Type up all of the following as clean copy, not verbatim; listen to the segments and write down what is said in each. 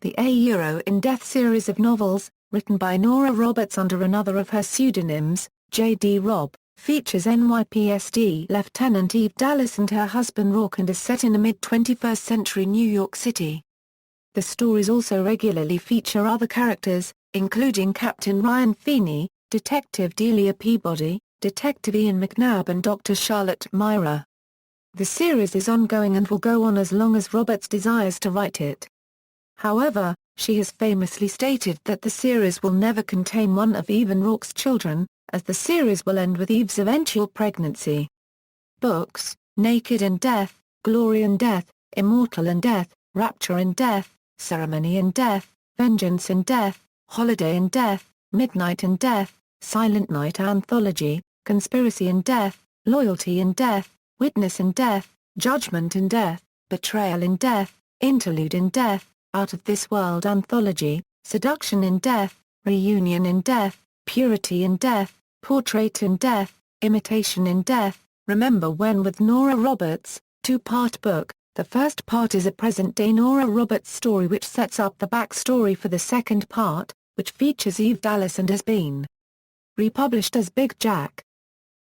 the In Death series of novels, written by Nora Roberts under another of her pseudonyms, J.D. Robb, features NYPSD Lieutenant Eve Dallas and her husband Roarke and is set in a mid-21st century New York City. The stories also regularly feature other characters, including Captain Ryan Feeney, Detective Delia Peabody, Detective Ian McNab and Dr. Charlotte Mira. The series is ongoing and will go on as long as Roberts desires to write it. However, she has famously stated that the series will never contain one of Eve and Roarke's children, as the series will end with Eve's eventual pregnancy. Books: Naked in Death, Glory in Death, Immortal in Death, Rapture in Death, Ceremony in Death, Vengeance in Death, Holiday in Death, Midnight in Death, Silent Night Anthology, Conspiracy in Death, Loyalty in Death, Witness in Death, Judgment in Death, Betrayal in Death, Interlude in Death, Out of This World Anthology, Seduction in Death, Reunion in Death, Purity in Death, Portrait in Death, Imitation in Death, Remember When with Nora Roberts, two-part book. The first part is a present-day Nora Roberts story which sets up the backstory for the second part, which features Eve Dallas and has been republished as Big Jack.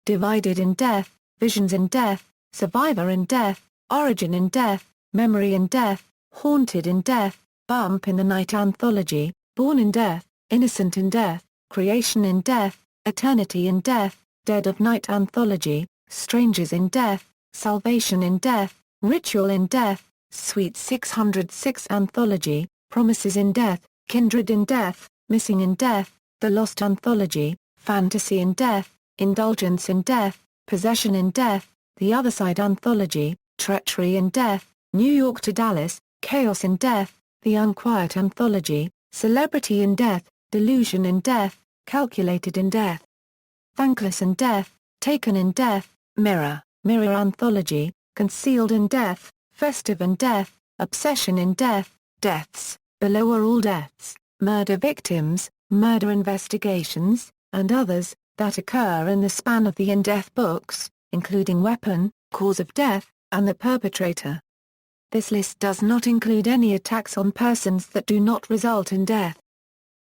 Divided in Death, Visions in Death, Survivor in Death, Origin in Death, Memory in Death, Haunted in Death, Bump in the Night Anthology, Born in Death, Innocent in Death, Creation in Death, Eternity in Death, Dead of Night Anthology, Strangers in Death, Salvation in Death, Ritual in Death, Suite 606 Anthology, Promises in Death, Kindred in Death, Missing in Death, The Lost Anthology, Fantasy in Death, Indulgence in Death, Possession in Death, The Other Side Anthology, Treachery in Death, New York to Dallas, Chaos in Death, The Unquiet Anthology, Celebrity in Death, Delusion in Death, Calculated in Death, Thankless in Death, Taken in Death, Mira Anthology, Concealed in Death, Festive in Death, Obsession in Death, Deaths, Below Are All Deaths, Murder Victims, Murder Investigations, and others, that occur in the span of the In Death books, including Weapon, Cause of Death, and The Perpetrator. This list does not include any attacks on persons that do not result in death.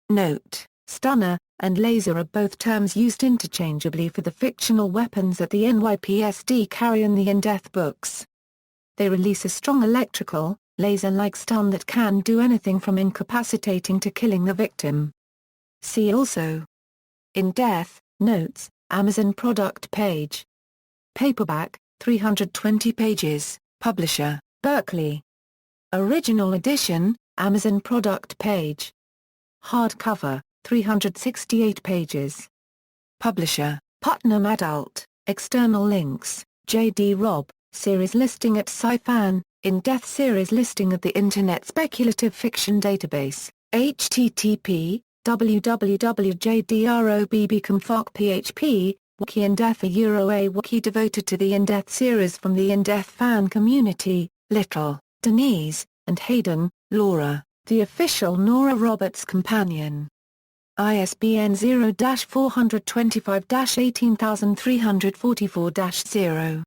Note: stunner and laser are both terms used interchangeably for the fictional weapons that the NYPSD carry in the In Death books. They release a strong electrical, laser-like stun that can do anything from incapacitating to killing the victim. See also: In Death, Notes, Amazon product page. Paperback, 320 pages, Publisher, Berkeley. Original edition, Amazon product page. Hardcover, 368 pages. Publisher, Putnam Adult. External links: J.D. Robb, series listing at Sci-Fan, In Death series listing at the Internet Speculative Fiction Database, http www.jdrobb.php, Wiki In Death, a wiki devoted to the In Death series from the In Death fan community. Little, Denise, and Hayden, Laura, the official Nora Roberts companion. ISBN 0-425-18344-0.